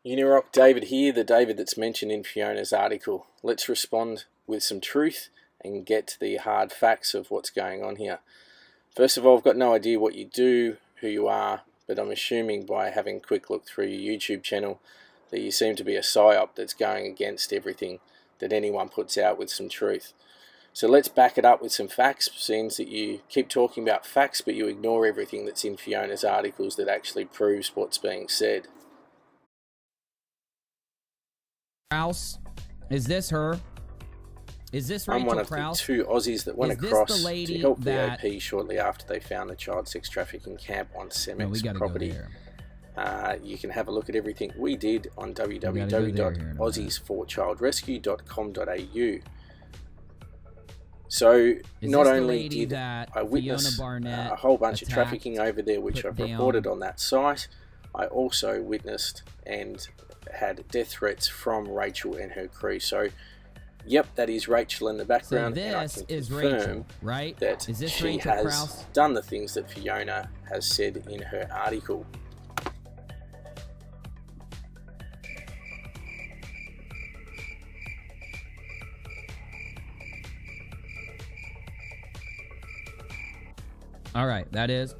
UniRock, David here, the David that's mentioned in Fiona's article. Let's respond with some truth and get to the hard facts of what's going on here. First of all, I've got no idea what you do, who you are, but I'm assuming by having a quick look through your YouTube channel that you seem to be a psyop that's going against everything that anyone puts out with some truth. So let's back it up with some facts, seems that you keep talking about facts but you ignore everything that's in Fiona's articles that actually proves what's being said. Kraus, is this her? Is this Rachel I'm one of Kraus? the two Aussies that went Is this across the lady to help that... VOP shortly after they found the child sex trafficking camp on Cemex property. You can have a look at everything we did on www.aussiesforchildrescue.com.au. So not only did I witness a whole bunch of trafficking over there, which I've reported on that site, I also witnessed and had death threats from Rachel and her crew. So yep, that is Rachel in the background, and I can confirm right? that she has done the things that Fiona has said in her article. All right, that is.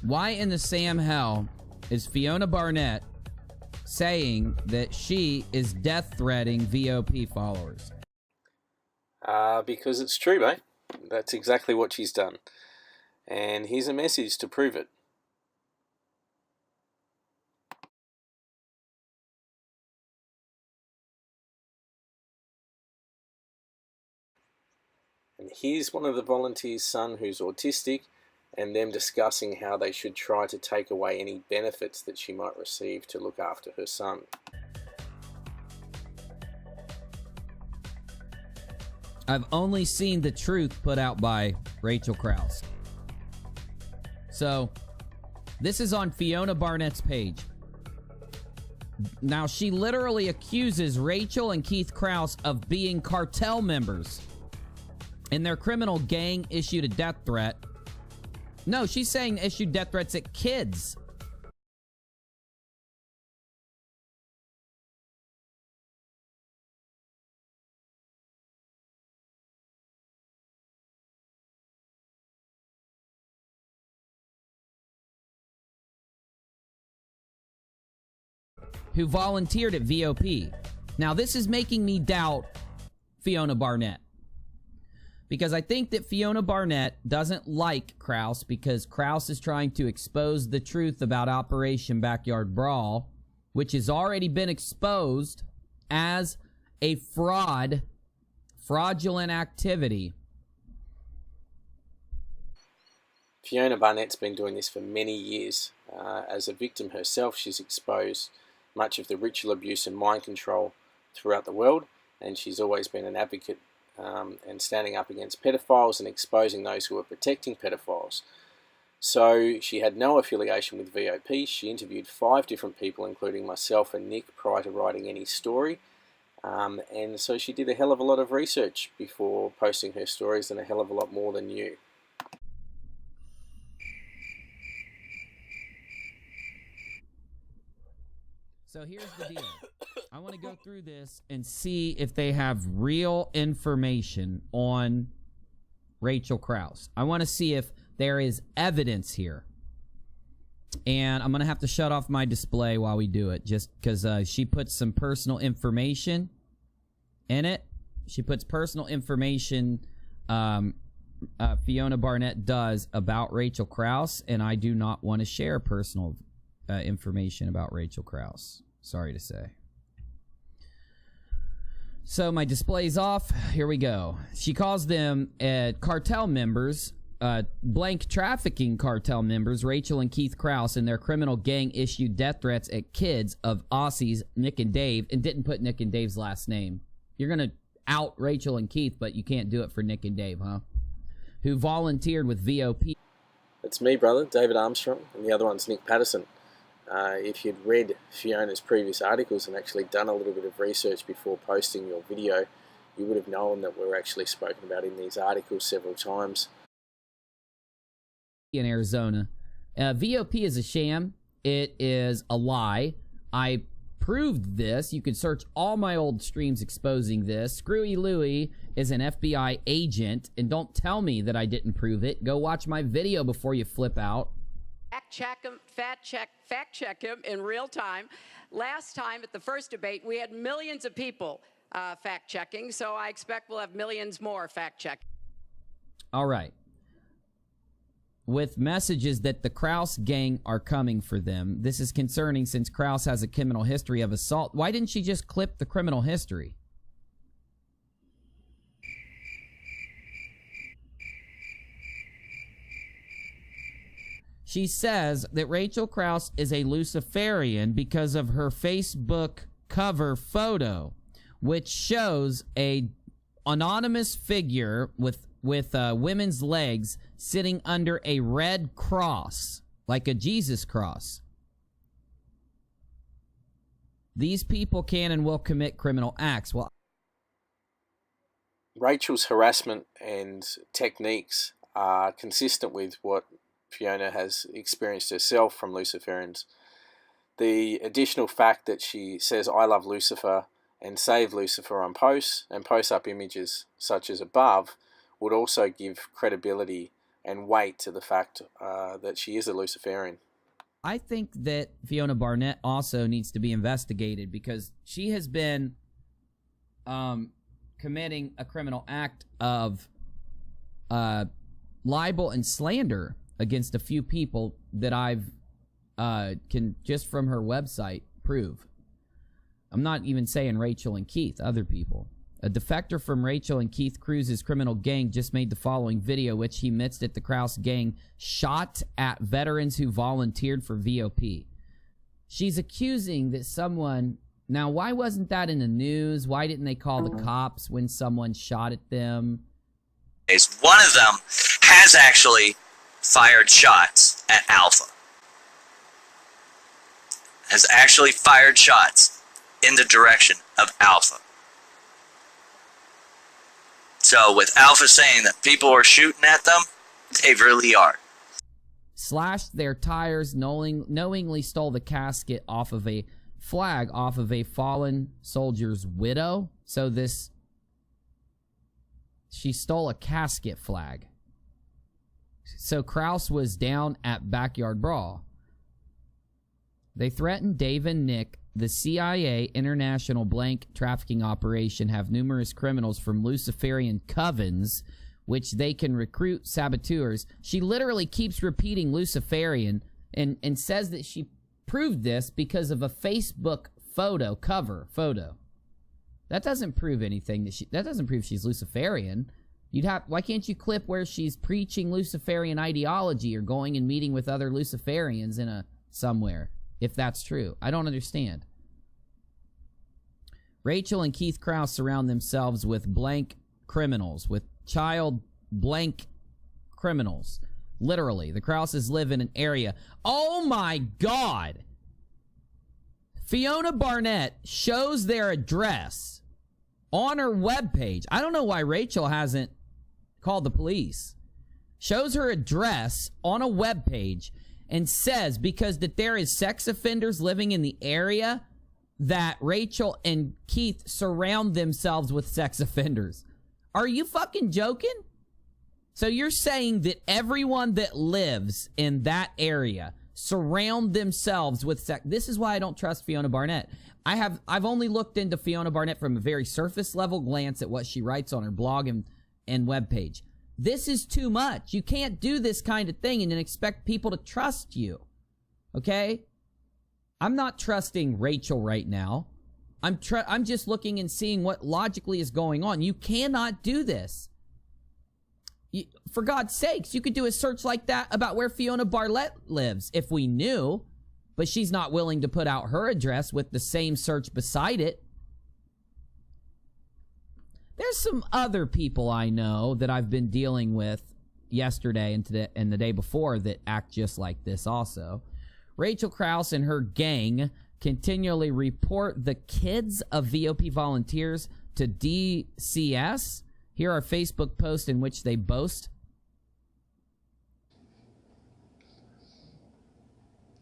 Why in the Sam hell is Fiona Barnett saying that she is death threatening VOP followers? Because it's true, mate. That's exactly what she's done. And here's a message to prove it. And here's one of the volunteers' son who's autistic, and them discussing how they should try to take away any benefits that she might receive to look after her son. I've only seen the truth put out by Rachel Kraus. So, this is on Fiona Barnett's page. Now, she literally accuses Rachel and Keith Kraus of being cartel members. And their criminal gang issued a death threat. No, she's saying issued death threats at kids. Who volunteered at VOP. Now, this is making me doubt Fiona Barnett. Because I think that Fiona Barnett doesn't like Kraus because Kraus is trying to expose the truth about Operation Backyard Brawl, which has already been exposed as a fraudulent activity. Fiona Barnett's been doing this for many years. As a victim herself, she's exposed much of the ritual abuse and mind control throughout the world, and she's always been an advocate and standing up against pedophiles and exposing those who are protecting pedophiles. So she had no affiliation with VOP. She interviewed 5 different people, including myself and Nick, prior to writing any story. And so she did a hell of a lot of research before posting her stories, and a hell of a lot more than you. So here's the deal. I want to go through this and see if they have real information on Rachel Kraus. I want to see if there is evidence here. And I'm going to have to shut off my display while we do it, just because she puts some personal information in it. She puts personal information, Fiona Barnett does, about Rachel Kraus, and I do not want to share personal information about Rachel Kraus. Sorry to say. So my display's off. Here we go. She calls them cartel members, blank trafficking cartel members, Rachel and Keith Kraus, and their criminal gang issued death threats at kids of Aussies, Nick and Dave, and didn't put Nick and Dave's last name. You're going to out Rachel and Keith, but you can't do it for Nick and Dave, huh? Who volunteered with VOP. That's me, brother, David Armstrong, and the other one's Nick Patterson. If you'd read Fiona's previous articles and actually done a little bit of research before posting your video, you would have known that we're actually spoken about in these articles several times. In Arizona. VOP is a sham. It is a lie. I proved this. You can search all my old streams exposing this. Screwy Louie is an FBI agent, and don't tell me that I didn't prove it. Go watch my video before you flip out. Fact check him in real time. Last time at the first debate, we had millions of people fact checking, so I expect we'll have millions more fact checking. All right. With messages that the Krause gang are coming for them. This is concerning since Krause has a criminal history of assault. Why didn't she just clip the criminal history? She says that Rachel Krause is a Luciferian because of her Facebook cover photo, which shows a anonymous figure with women's legs sitting under a red cross, like a Jesus cross. These people can and will commit criminal acts. Well, Rachel's harassment and techniques are consistent with what Fiona has experienced herself from Luciferians. The additional fact that she says, "I love Lucifer," and "save Lucifer" on posts and posts up images such as above would also give credibility and weight to the fact that she is a Luciferian. I think that Fiona Barnett also needs to be investigated because she has been committing a criminal act of libel and slander against a few people that I've can just from her website prove. I'm not even saying Rachel and Keith, other people. A defector from Rachel and Keith Cruz's criminal gang just made the following video, which he admits that the Krause gang shot at veterans who volunteered for VOP. She's accusing that someone... Now, why wasn't that in the news? Why didn't they call the cops when someone shot at them? One of them has actually fired shots at Alpha. Has actually fired shots in the direction of Alpha. So with Alpha saying that people are shooting at them, they really are. Slashed their tires, knowingly stole the casket off of a flag off of a fallen soldier's widow. So she stole a casket flag. So Krause was down at Backyard Brawl. They threatened Dave and Nick. The CIA international blank trafficking operation have numerous criminals from Luciferian covens, which they can recruit saboteurs. She literally keeps repeating Luciferian and says that she proved this because of a Facebook cover photo. That doesn't prove anything. That doesn't prove she's Luciferian. Why can't you clip where she's preaching Luciferian ideology or going and meeting with other Luciferians somewhere? If that's true. I don't understand. Rachel and Keith Krause surround themselves with blank criminals, with child blank criminals. Literally. The Krauses live in an area. Oh my God! Fiona Barnett shows their address on her webpage. I don't know why Rachel hasn't called the police. Shows her address on a webpage and says because that there is sex offenders living in the area that Rachel and Keith surround themselves with sex offenders. Are you fucking joking? So you're saying that everyone that lives in that area surround themselves with sex. This is why I don't trust Fiona Barnett. I've only looked into Fiona Barnett from a very surface level glance at what she writes on her blog and webpage. This is too much. You can't do this kind of thing and then expect people to trust you. Okay? I'm not trusting Rachel right now. I'm just looking and seeing what logically is going on. You cannot do this. For God's sakes, you could do a search like that about where Fiona Barnett lives if we knew, but she's not willing to put out her address with the same search beside it. There's some other people I know that I've been dealing with yesterday and today and the day before that act just like this also. Rachel Krause and her gang continually report the kids of VOP volunteers to DCS. Here are Facebook posts in which they boast.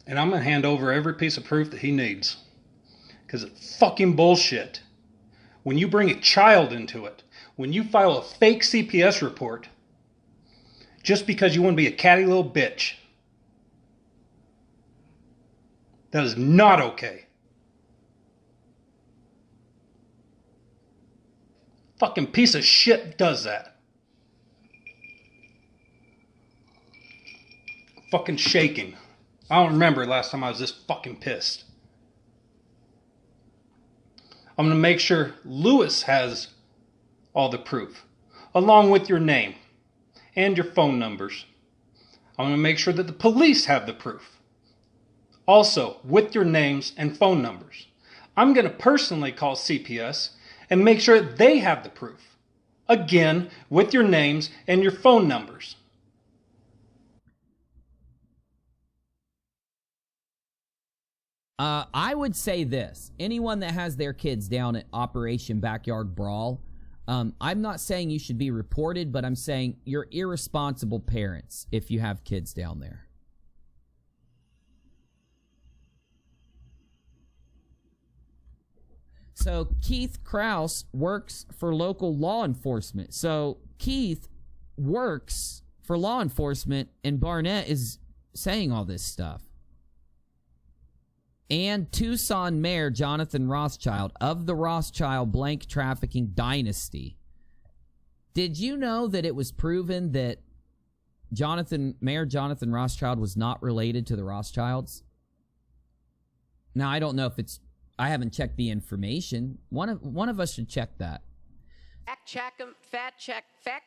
And I'm going to hand over every piece of proof that he needs. Because it's fucking bullshit. When you bring a child into it, when you file a fake CPS report, just because you want to be a catty little bitch, that is not okay. Fucking piece of shit does that. Fucking shaking. I don't remember last time I was this fucking pissed. I'm going to make sure Lewis has all the proof, along with your name and your phone numbers. I'm going to make sure that the police have the proof, also with your names and phone numbers. I'm going to personally call CPS and make sure they have the proof, again, with your names and your phone numbers. I would say this. Anyone that has their kids down at Operation Backyard Brawl, I'm not saying you should be reported, but I'm saying you're irresponsible parents if you have kids down there. So Keith Krause works for local law enforcement. So Keith works for law enforcement, and Barnett is saying all this stuff. And Tucson Mayor Jonathan Rothschild of the Rothschild blank trafficking dynasty. Did you know that it was proven that Mayor Jonathan Rothschild was not related to the Rothschilds? Now, I don't know if it's, I haven't checked the information. One of us should check that. Fact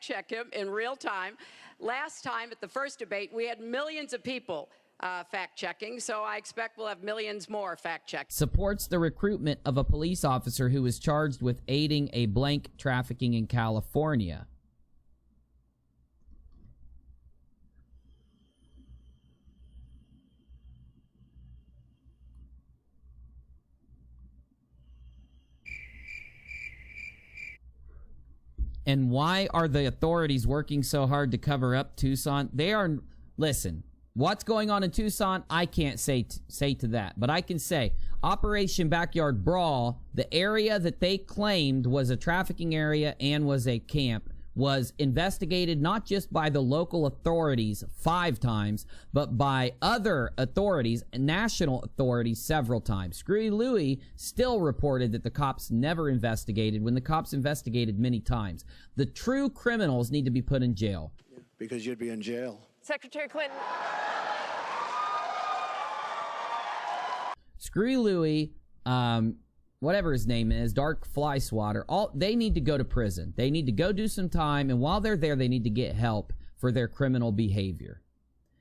check him in real time. Last time at the first debate, we had millions of people fact-checking, so I expect we'll have millions more fact-checking. Supports the recruitment of a police officer who was charged with aiding a blank trafficking in California. And why are the authorities working so hard to cover up Tucson? They are, listen, what's going on in Tucson, I can't say to that. But I can say, Operation Backyard Brawl, the area that they claimed was a trafficking area and was a camp, was investigated not just by the local authorities 5 times, but by other authorities, national authorities, several times. Screwy Louie still reported that the cops never investigated when the cops investigated many times. The true criminals need to be put in jail. Because you'd be in jail. Secretary Clinton. Screwy Louie, whatever his name is, Dark Fly Swatter, they need to go to prison. They need to go do some time, and while they're there, they need to get help for their criminal behavior.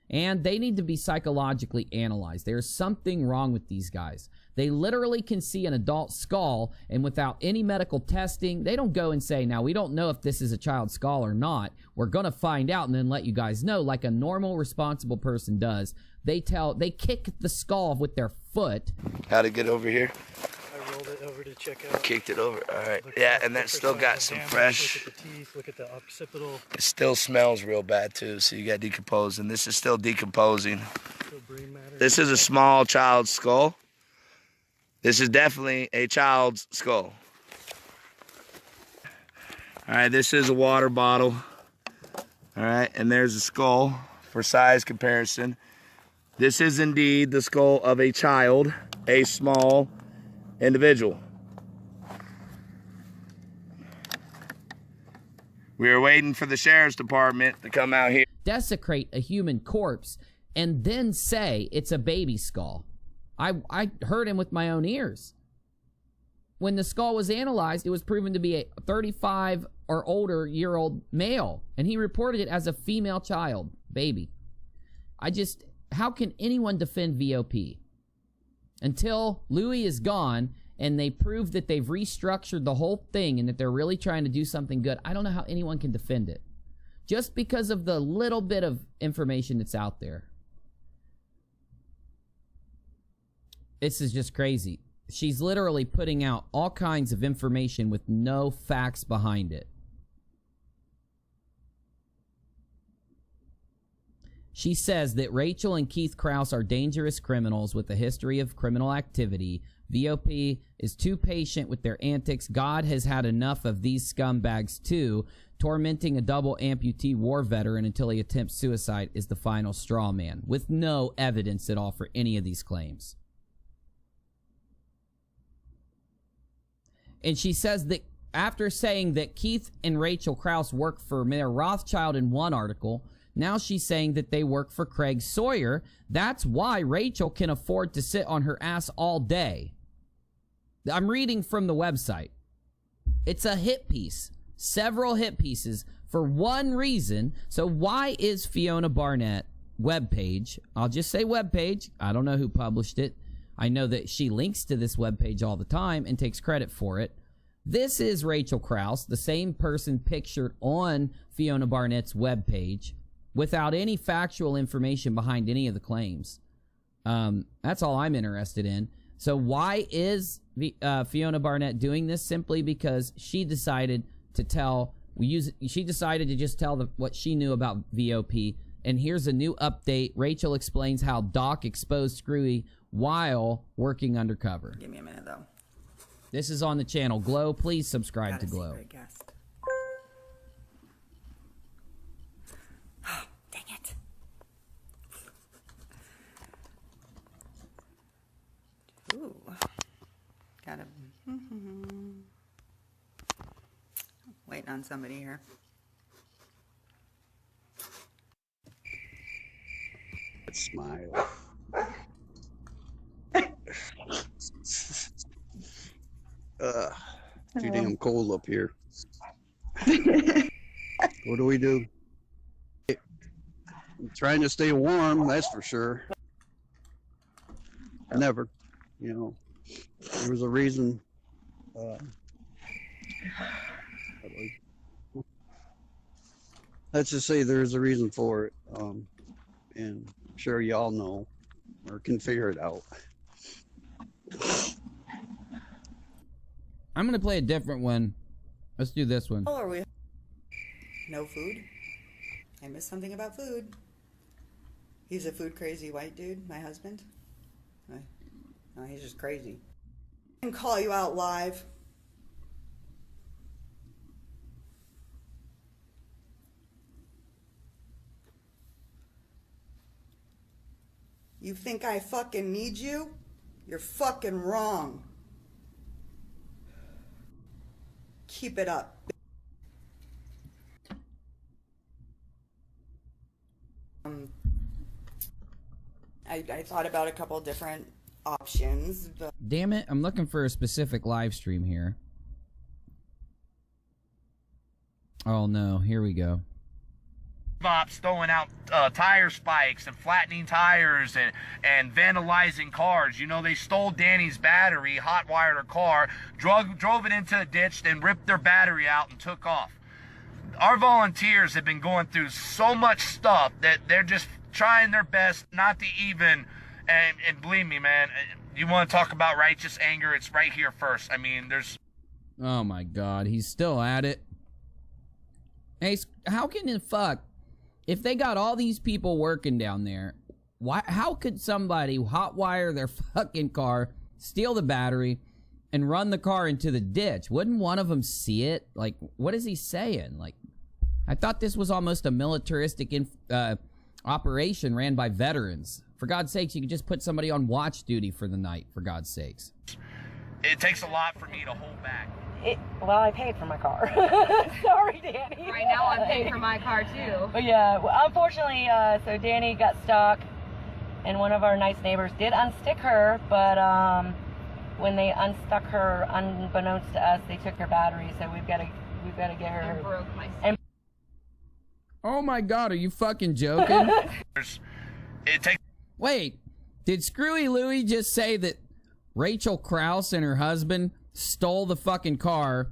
And they need to be psychologically analyzed. There's something wrong with these guys. They literally can see an adult skull, and without any medical testing, they don't go and say, now, we don't know if this is a child's skull or not. We're going to find out and then let you guys know, like a normal, responsible person does. They kick the skull with their foot. How'd it get over here? I rolled it over to check out. Kicked it over. All right. Yeah, and that still got some fresh. Look at the teeth, look at the occipital. It still smells real bad too, so you got decomposing. This is still decomposing. Still brain matter. This is a small child's skull. This is definitely a child's skull. All right, this is a water bottle. All right, and there's a skull for size comparison. This is indeed the skull of a child, a small individual. We are waiting for the sheriff's department to come out here. Desecrate a human corpse and then say it's a baby skull. I heard him with my own ears. When the skull was analyzed, it was proven to be a 35 or older year-old male, and he reported it as a female child, baby. How can anyone defend VOP? Until Louis is gone and they prove that they've restructured the whole thing and that they're really trying to do something good, I don't know how anyone can defend it. Just because of the little bit of information that's out there. This is just crazy. She's literally putting out all kinds of information with no facts behind it. She says that Rachel and Keith Krause are dangerous criminals with a history of criminal activity. VOP is too patient with their antics. God has had enough of these scumbags too. Tormenting a double amputee war veteran until he attempts suicide is the final straw man, with no evidence at all for any of these claims. And she says that after saying that Keith and Rachel Krause work for Mayor Rothschild in one article, now she's saying that they work for Craig Sawyer. That's why Rachel can afford to sit on her ass all day. I'm reading from the website. It's a hit piece. Several hit pieces for one reason. So why is Fiona Barnett webpage, I'll just say webpage, I don't know who published it. I know that she links to this webpage all the time and takes credit for it. This is Rachel Krause, the same person pictured on Fiona Barnett's webpage, without any factual information behind any of the claims. That's all I'm interested in. So why is Fiona Barnett doing this? Simply because she decided to tell, she decided to just tell what she knew about VOP. And here's a new update. Rachel explains how Doc exposed Screwy while working undercover. Give me a minute, though. This is on the channel Glow. Please subscribe to Glow. Oh, dang it. Ooh. Gotta... Waiting on somebody here. Smile. Too damn cold up here. What do we do? I'm trying to stay warm, that's for sure. Never, you know. There was a reason. Let's just say there's a reason for it. And I'm sure y'all know or can figure it out. I'm going to play a different one. Let's do this one. Oh, are we? No food? I missed something about food. He's a food crazy white dude, my husband. No, he's just crazy. I can call you out live. You think I fucking need you? You're fucking wrong. Keep it up. I thought about a couple different options, but... Damn it, I'm looking for a specific live stream here. Oh no, here we go. VOPs throwing out tire spikes and flattening tires and vandalizing cars. You know, they stole Danny's battery, hot-wired her car, drove it into a ditch, then ripped their battery out and took off. Our volunteers have been going through so much stuff that they're just trying their best not to even, and believe me, man, you want to talk about righteous anger, it's right here first. I mean, there's... Oh my god, he's still at it. Hey, how can it fuck? If they got all these people working down there, how could somebody hotwire their fucking car, steal the battery, and run the car into the ditch? Wouldn't one of them see it? Like, what is he saying? Like, I thought this was almost a militaristic operation ran by veterans. For God's sakes, you could just put somebody on watch duty for the night, for God's sakes. It takes a lot for me to hold back. Well, I paid for my car. Sorry, Danny. Right now, I'm paying for my car, too. But yeah, unfortunately, so Danny got stuck, and one of our nice neighbors did unstick her, but when they unstuck her, unbeknownst to us, they took her battery, so we've got to get her. And broke my... Oh my god, are you fucking joking? Wait, did Screwy Louie just say that Rachel Krause and her husband stole the fucking car,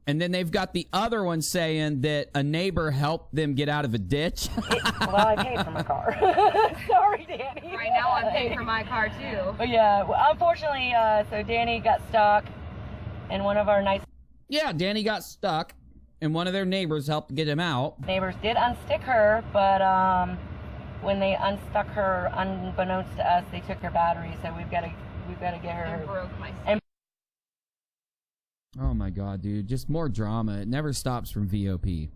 and then they've got the other one saying that a neighbor helped them get out of a ditch? Well, I paid for my car. Sorry, Danny. Right now, I'm paying for my car, too. But yeah, unfortunately, so Danny got stuck, and one of our nice... Yeah, Danny got stuck, and one of their neighbors helped get him out. Neighbors did unstick her, but when they unstuck her, unbeknownst to us, they took her battery, so we've got we've got to get her. And broke my And Oh my god, dude. Just more drama. It never stops from VOP.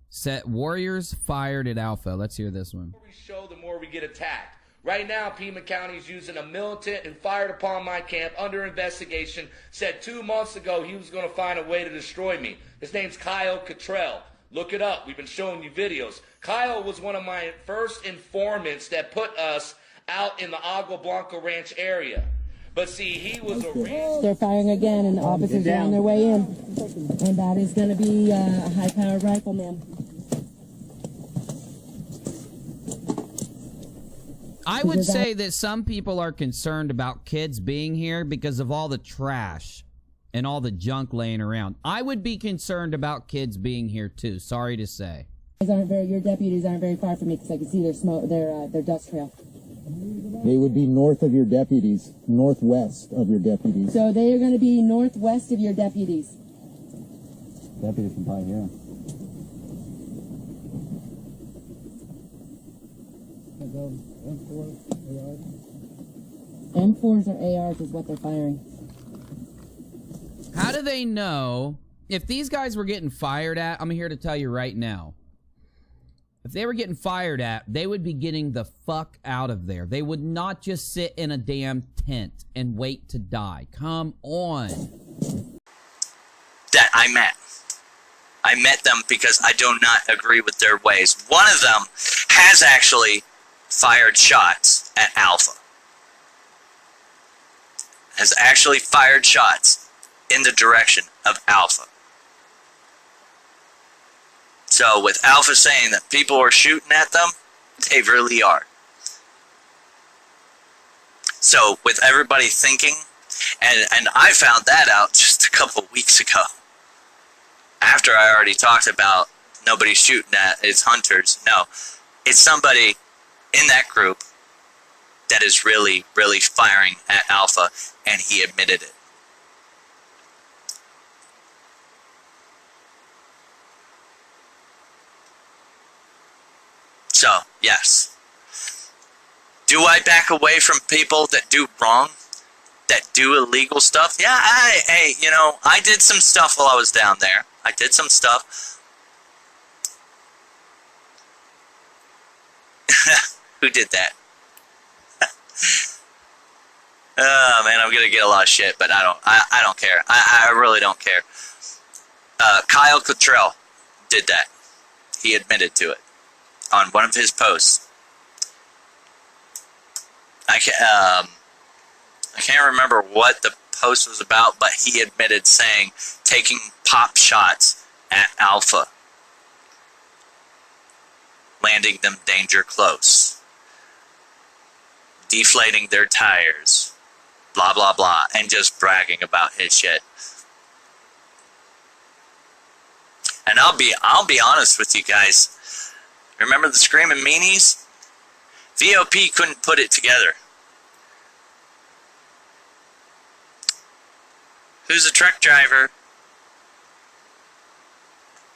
Set Warriors fired at Alpha. Let's hear this one. The more we show, the more we get attacked. Right now, Pima County is using a militant and fired upon my camp under investigation. Said 2 months ago he was going to find a way to destroy me. His name's Kyle Cottrell. Look it up. We've been showing you videos. Kyle was one of my first informants that put us out in the Agua Blanca Ranch area. But see, he was a... They're firing again, and the officers are on their way in. And that is going to be a high-powered rifle, ma'am. I would say that some people are concerned about kids being here because of all the trash and all the junk laying around. I would be concerned about kids being here too. Sorry to say. Your deputies aren't very far from me because I can see their smoke, their dust trail. They would be north of your deputies, northwest of your deputies. So they are going to be northwest of your deputies. Deputies can probably hear them. M4s or ARs is what they're firing. How do they know if these guys were getting fired at? I'm here to tell you right now. If they were getting fired at, they would be getting the fuck out of there. They would not just sit in a damn tent and wait to die. Come on. That I met. I met them because I do not agree with their ways. One of them has actually fired shots at Alpha. Has actually fired shots in the direction of Alpha. So with Alpha saying that people are shooting at them, they really are. So with everybody thinking, and I found that out just a couple weeks ago, after I already talked about nobody shooting at it's hunters. No, it's somebody in that group that is really, really firing at Alpha, and he admitted it. So, yes. Do I back away from people that do wrong? That do illegal stuff? Yeah, I did some stuff while I was down there. I did some stuff. Who did that? Oh man, I'm gonna get a lot of shit, but I don't care. I really don't care. Kyle Cottrell did that. He admitted to it on one of his posts. I can't remember what the post was about, but he admitted saying taking pop shots at Alpha, landing them danger close, deflating their tires, blah blah blah, and just bragging about his shit. And I'll be honest with you guys. Remember the Screaming Meanies? VOP couldn't put it together. Who's a truck driver?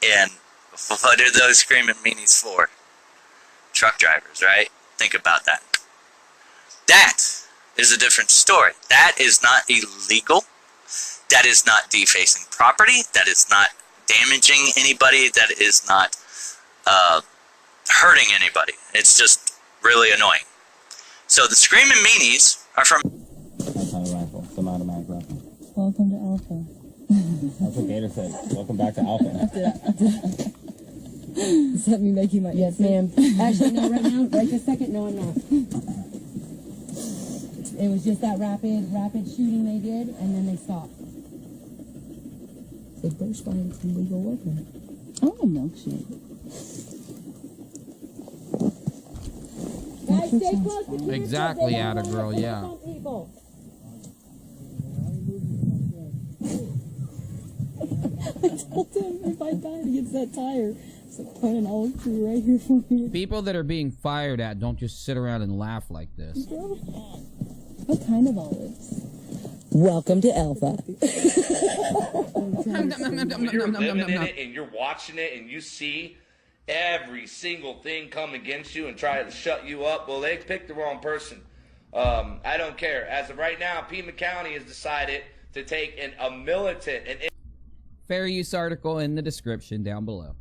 And what are those Screaming Meanies for? Truck drivers, right? Think about that. That is a different story. That is not illegal. That is not defacing property. That is not damaging anybody. That is not hurting anybody. It's just really annoying. So the Screaming Meanies are from... Rifle, some automatic rifle. Welcome to Alpha. That's what Gator said. Welcome back to Alpha. Does that mean making my... Yes, ma'am. Actually, no, right now, right this second, no, I'm not. It was just that rapid shooting they did, and then they stopped. They burst by some legal weapon. Oh, a milkshake. Guys, stay close to people. Exactly, Atta girl, yeah. I told him if I died against that tire, it's like put an olive tree right here for me. People that are being fired at don't just sit around and laugh like this. What kind of olives? Welcome to Alpha. When you're living in it and you're watching it and you see every single thing come against you and try to shut you up, well, they picked the wrong person. I don't care. As of right now, Pima County has decided to take a militant, Fair use article in the description down below.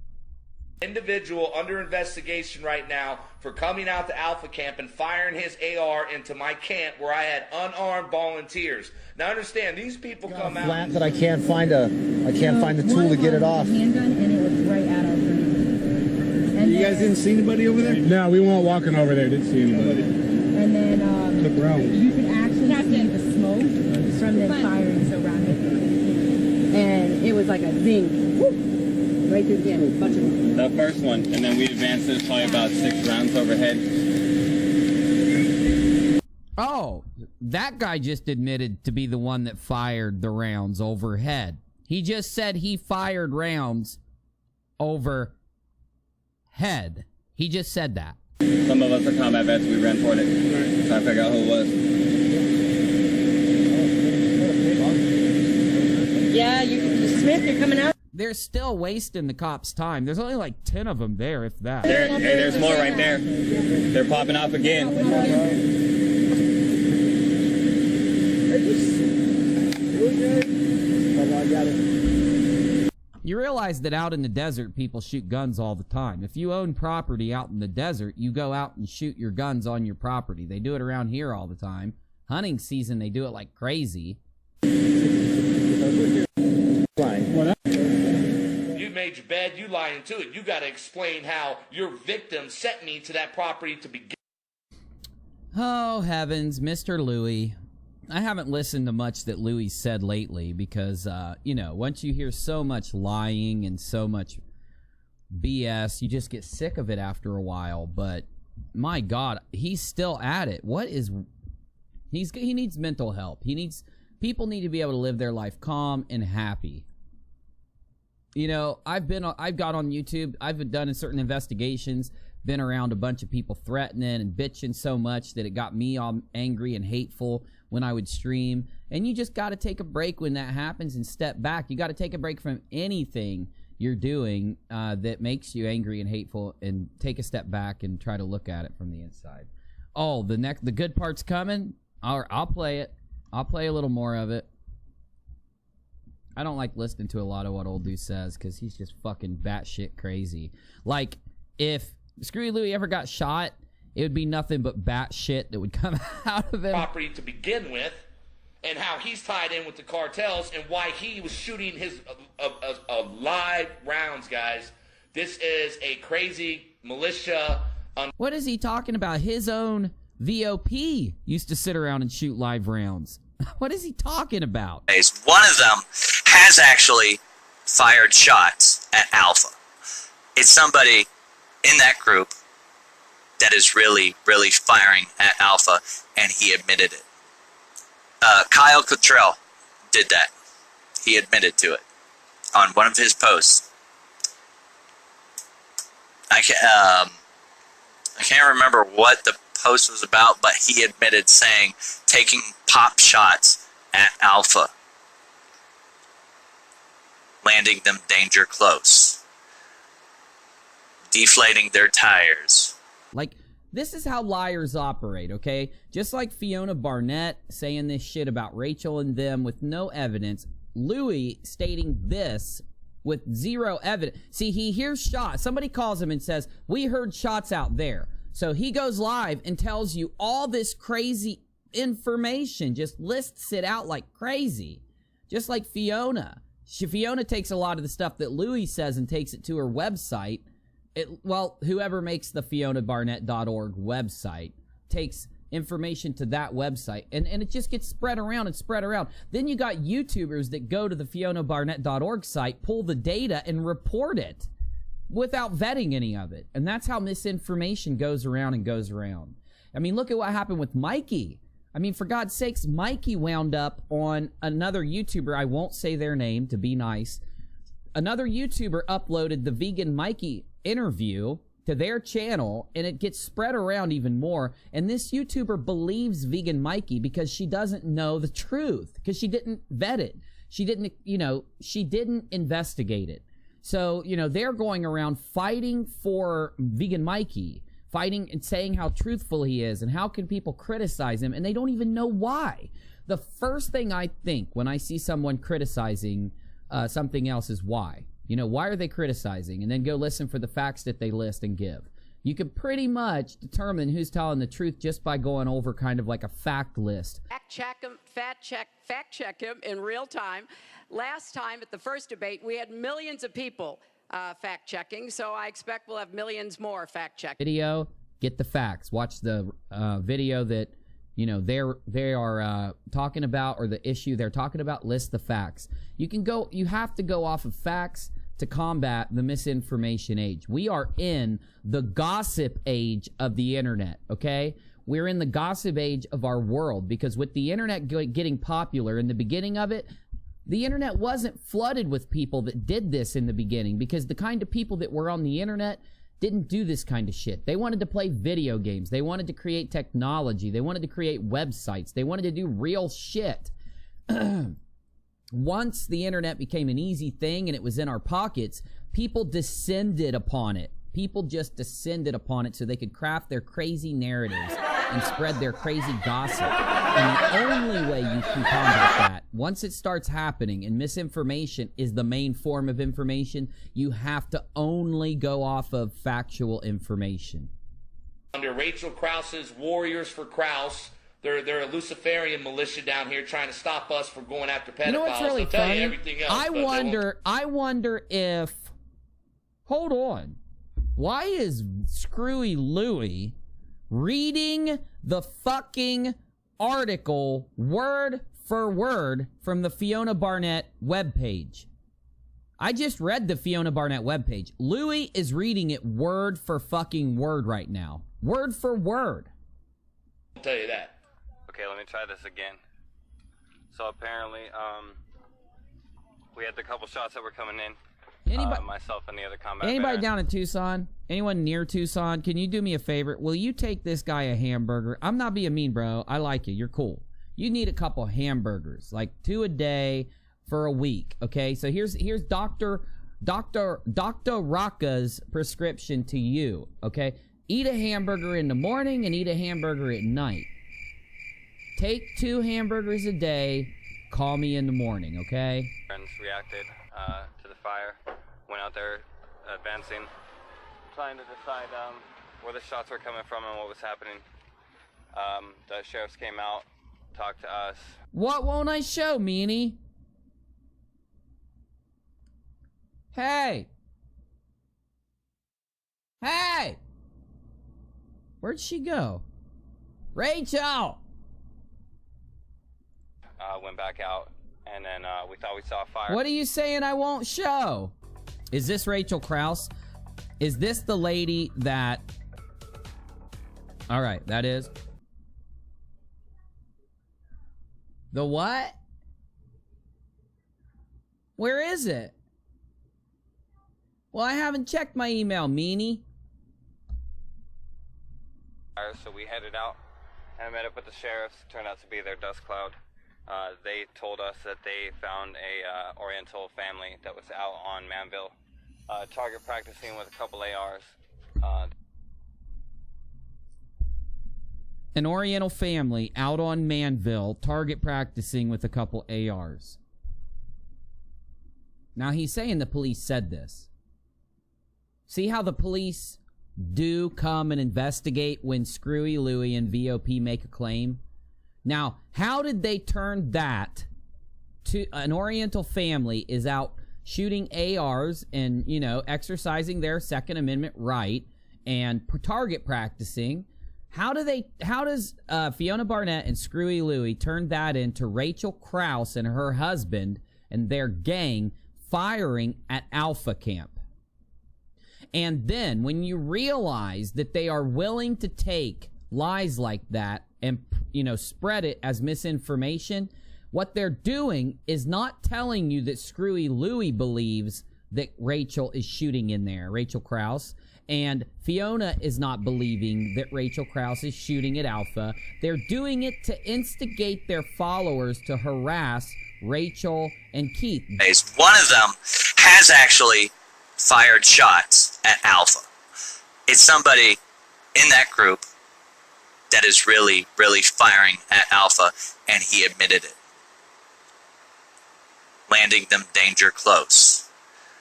Individual under investigation right now for coming out to Alpha Camp and firing his AR into my camp where I had unarmed volunteers. Now understand, these people come out Flat that I can't find the tool to get it off. Handgun, and it was right at our front. You guys didn't see anybody over there? No, we weren't walking over there. Didn't see anybody. And then Look around. you can actually see the smoke from them firing so rapidly. And it was like a zing. Woo! Right through the end, bunch of them. The first one, and then we advanced it probably about 6 rounds overhead. Oh, that guy just admitted to be the one that fired the rounds overhead. He just said he fired rounds overhead. He just said that. Some of us are combat vets, we ran toward it, trying to figure out who it was. Yeah, Smith, you're coming out. They're still wasting the cops' time. There's only like 10 of them there, if that. There's more right there. They're popping off again. You realize that out in the desert, people shoot guns all the time. If you own property out in the desert, you go out and shoot your guns on your property. They do it around here all the time. Hunting season, they do it like crazy. You made your bed, you lying to it. You got to explain how your victim sent me to that property to begin. Oh, heavens, Mr. Louis. I haven't listened to much that Louis said lately because, you know, once you hear so much lying and so much BS, you just get sick of it after a while. But, my God, he's still at it. What is... He needs mental help. People need to be able to live their life calm and happy. You know, I've got on YouTube, I've done certain investigations, been around a bunch of people threatening and bitching so much that it got me all angry and hateful when I would stream. And you just got to take a break when that happens and step back. You got to take a break from anything you're doing that makes you angry and hateful, and take a step back and try to look at it from the inside. Oh, the good part's coming. I'll play it. I'll play a little more of it. I don't like listening to a lot of what old dude says because he's just fucking batshit crazy. Like, if Screwy Louie ever got shot, it would be nothing but batshit that would come out of him. Property to begin with, and how he's tied in with the cartels, and why he was shooting his live rounds, guys. This is a crazy militia. What is he talking about? His own VOP used to sit around and shoot live rounds. What is he talking about? One of them has actually fired shots at Alpha. It's somebody in that group that is really, really firing at Alpha, and he admitted it. Kyle Cottrell did that. He admitted to it on one of his posts. I can't remember what the post was about, but he admitted saying taking pop shots at Alpha, landing them danger close, deflating their tires. Like, this is how liars operate, okay? Just like Fiona Barnett saying this shit about Rachel and them with no evidence, Louis stating this with zero evidence. See, he hears shots. Somebody calls him and says, we heard shots out there. So he goes live and tells you all this crazy information, just lists it out like crazy. Just like Fiona. Fiona takes a lot of the stuff that Louis says and takes it to her website. Well, whoever makes the FionaBarnett.org website takes information to that website, and it just gets spread around and spread around. Then you got YouTubers that go to the FionaBarnett.org site, pull the data, and report it without vetting any of it. And that's how misinformation goes around and goes around. I mean, look at what happened with Mikey. I mean, for God's sakes, Mikey wound up on another YouTuber. I won't say their name to be nice. Another YouTuber uploaded the Vegan Mikey interview to their channel, and it gets spread around even more. And this YouTuber believes Vegan Mikey because she doesn't know the truth, because she didn't vet it. She didn't, she didn't investigate it. So, they're going around fighting for Vegan Mikey, fighting and saying how truthful he is and how can people criticize him, and they don't even know why. The first thing I think when I see someone criticizing something else is why. You know, why are they criticizing? And then go listen for the facts that they list and give. You can pretty much determine who's telling the truth just by going over kind of like a fact list. Fact check him in real time. Last time at the first debate, we had millions of people fact checking, so I expect we'll have millions more fact checking. Video, get the facts. Watch the video that, you know, they are talking about, or the issue they're talking about. List the facts. You have to go off of facts to combat the misinformation age. We are in the gossip age of the internet, okay? We're in the gossip age of our world, because with the internet getting popular in the beginning of it, the internet wasn't flooded with people that did this in the beginning, because the kind of people that were on the internet didn't do this kind of shit. They wanted to play video games. They wanted to create technology. They wanted to create websites. They wanted to do real shit. Once the internet became an easy thing and it was in our pockets, people descended upon it. People just descended upon it so they could craft their crazy narratives and spread their crazy gossip. And the only way you can combat that, once it starts happening, and misinformation is the main form of information, you have to only go off of factual information. Under Rachel Krause's Warriors for Krause, they're a Luciferian militia down here trying to stop us from going after pedophiles. You know what's really They'll tell funny? you everything else, I wonder if, hold on, why is Screwy Louie reading the fucking article word for word from the Fiona Barnett webpage? I just read the Fiona Barnett webpage. Louie is reading it word for fucking word right now. Word for word. I'll tell you that. Okay, let me try this again. So apparently, we had the couple shots that were coming in. Myself and the other combat. Anybody down in Tucson? Anyone near Tucson? Can you do me a favor? Will you take this guy a hamburger? I'm not being mean, bro. I like you. You're cool. You need a couple hamburgers, like 2 a day for a week. Okay, so here's Dr. Rocca's prescription to you. Okay, eat a hamburger in the morning and eat a hamburger at night. Take 2 hamburgers a day. Call me in the morning. Okay. Friends reacted to the fire. Went out there, advancing, trying to decide where the shots were coming from and what was happening. The sheriffs came out, talked to us. What won't I show, meanie? Hey! Hey! Where'd she go? Rachel! Went back out, and then we thought we saw a fire. What are you saying I won't show? Is this Rachel Krause? Is this the lady that... Alright, that is... The what? Where is it? Well, I haven't checked my email, meanie. So we headed out and met up with the sheriffs. Turned out to be their dust cloud. They told us that they found a Oriental family that was out on Manville, target practicing with a couple ARs. An Oriental family out on Manville, target practicing with a couple ARs. Now, he's saying the police said this. See how the police do come and investigate when Screwy Louie and VOP make a claim? Now, how did they turn that to an Oriental family is out shooting ARs and, you know, exercising their Second Amendment right and target practicing? How does Fiona Barnett and Screwy Louie turn that into Rachel Krause and her husband and their gang firing at Alpha Camp? And then when you realize that they are willing to take lies like that and, you know, spread it as misinformation, what they're doing is not telling you that Screwy Louie believes that Rachel is shooting in there, Rachel Krause, and Fiona is not believing that Rachel Krause is shooting at Alpha. They're doing it to instigate their followers to harass Rachel and Keith. One of them has actually fired shots at Alpha. It's somebody in that group that is really, really firing at Alpha, and he admitted it. Landing them danger close.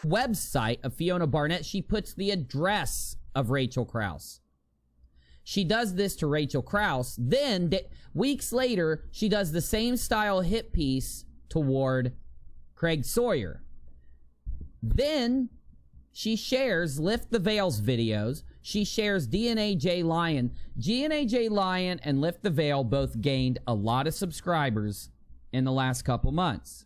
Website of Fiona Barnett, she puts the address of Rachel Krause. She does this to Rachel Krause. Then, weeks later, she does the same style hit piece toward Craig Sawyer. Then, she shares Lift the Veil's videos. She shares DNA J Lion. DNA J Lion and Lift the Veil both gained a lot of subscribers in the last couple months.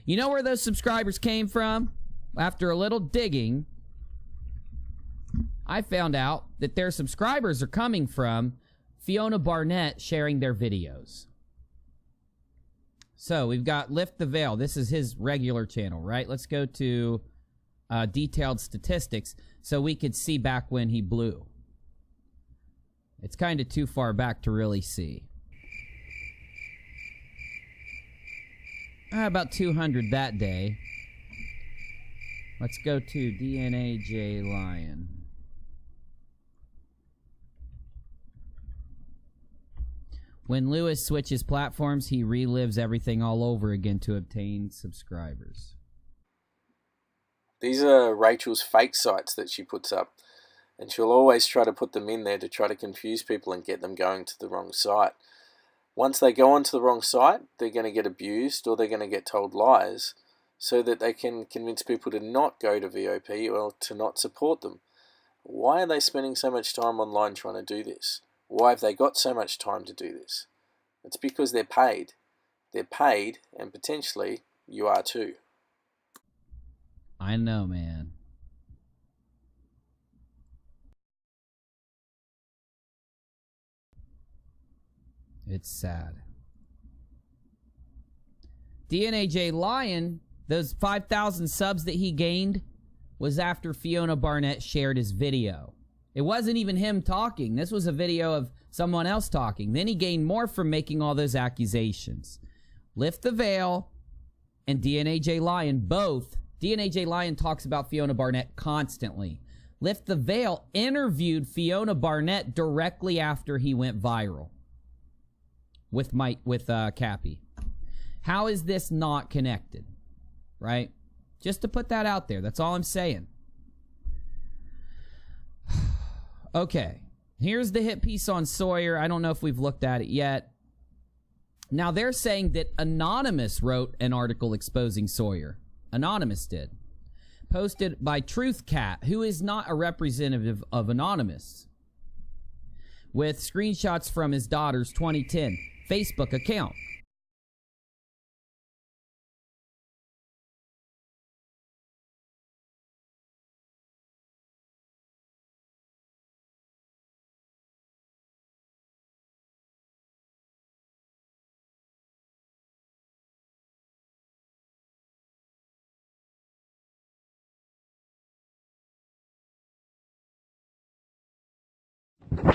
You know where those subscribers came from? After a little digging, I found out that their subscribers are coming from Fiona Barnett sharing their videos. So we've got Lift the Veil. This is his regular channel, right? Let's go to detailed statistics so we could see back when he blew. It's kind of too far back to really see. About 200 that day. Let's go to DNA J Lion. When Lewis switches platforms, he relives everything all over again to obtain subscribers. These are Rachel's fake sites that she puts up, and she'll always try to put them in there to try to confuse people and get them going to the wrong site. Once they go onto the wrong site, they're going to get abused or they're going to get told lies so that they can convince people to not go to VOP or to not support them. Why are they spending so much time online trying to do this? Why have they got so much time to do this? It's because they're paid. They're paid, and potentially you are too. I know, man. It's sad. DNA J Lion, those 5,000 subs that he gained was after Fiona Barnett shared his video. It wasn't even him talking. This was a video of someone else talking. Then he gained more from making all those accusations. Lift the Veil and DNA J Lion both. DNA J Lion talks about Fiona Barnett constantly. Lift the Veil interviewed Fiona Barnett directly after he went viral with Cappy. How is this not connected? Right? Just to put that out there. That's all I'm saying. Okay. Here's the hit piece on Sawyer. I don't know if we've looked at it yet. Now, they're saying that Anonymous wrote an article exposing Sawyer. Anonymous did. Posted by Truth Cat, who is not a representative of Anonymous. With screenshots from his daughter's 2010 Facebook account.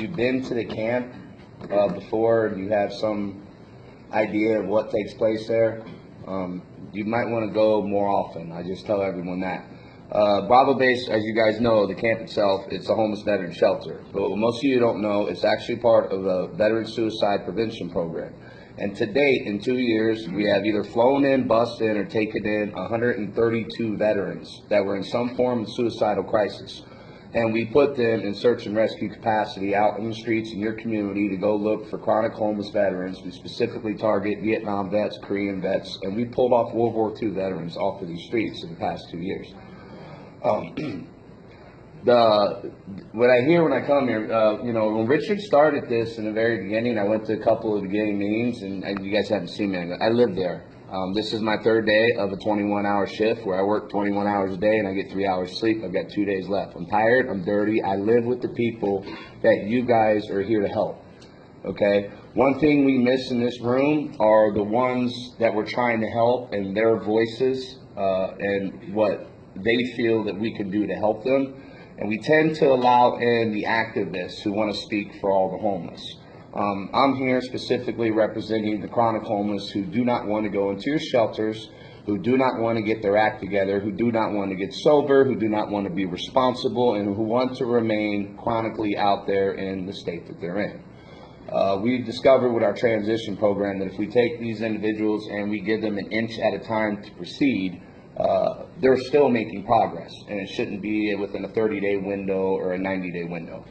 You've been to the camp before, you have some idea of what takes place there. You might want to go more often. I just tell everyone that. Bravo Base, as you guys know, the camp itself, it's a homeless veteran shelter. But what most of you don't know, it's actually part of a veteran suicide prevention program. And to date, in 2 years, we have either flown in, bussed in, or taken in 132 veterans that were in some form of suicidal crisis. And we put them in search and rescue capacity out in the streets in your community to go look for chronic homeless veterans. We specifically target Vietnam vets, Korean vets, and we pulled off World War II veterans off of these streets in the past 2 years. What I hear when I come here, when Richard started this in the very beginning, I went to a couple of beginning meetings, and you guys haven't seen me. I lived there. This is my third day of a 21-hour shift where I work 21 hours a day and I get 3 hours sleep. I've got 2 days left. I'm tired. I'm dirty. I live with the people that you guys are here to help. Okay? One thing we miss in this room are the ones that we're trying to help and their voices and what they feel that we can do to help them. And we tend to allow in the activists who want to speak for all the homeless. I'm here specifically representing the chronic homeless who do not want to go into your shelters, who do not want to get their act together, who do not want to get sober, who do not want to be responsible, and who want to remain chronically out there in the state that they're in. We've discovered with our transition program that if we take these individuals and we give them an inch at a time to proceed, they're still making progress, and it shouldn't be within a 30-day window or a 90-day window.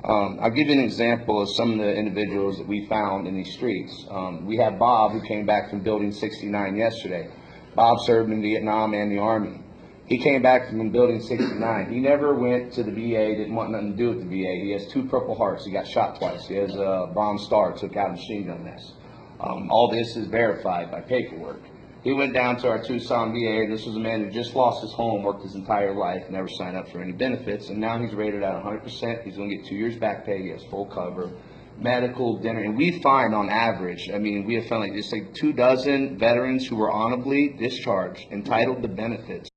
I'll give you an example of some of the individuals that we found in these streets. We had Bob, who came back from Building 69 yesterday. Bob served in Vietnam and the Army. He came back from Building 69. He never went to the VA, didn't want nothing to do with the VA. He has 2 Purple Hearts. He got shot twice. He has a Bronze Star, took out a machine gun nest. All this is verified by paperwork. He went down to our Tucson VA, and this was a man who just lost his home, worked his entire life, never signed up for any benefits, and now he's rated at 100%. He's going to get 2 years back pay. He has full cover, medical, dinner, and we find on average, I mean, we have found like 24 veterans who were honorably discharged, entitled to benefits.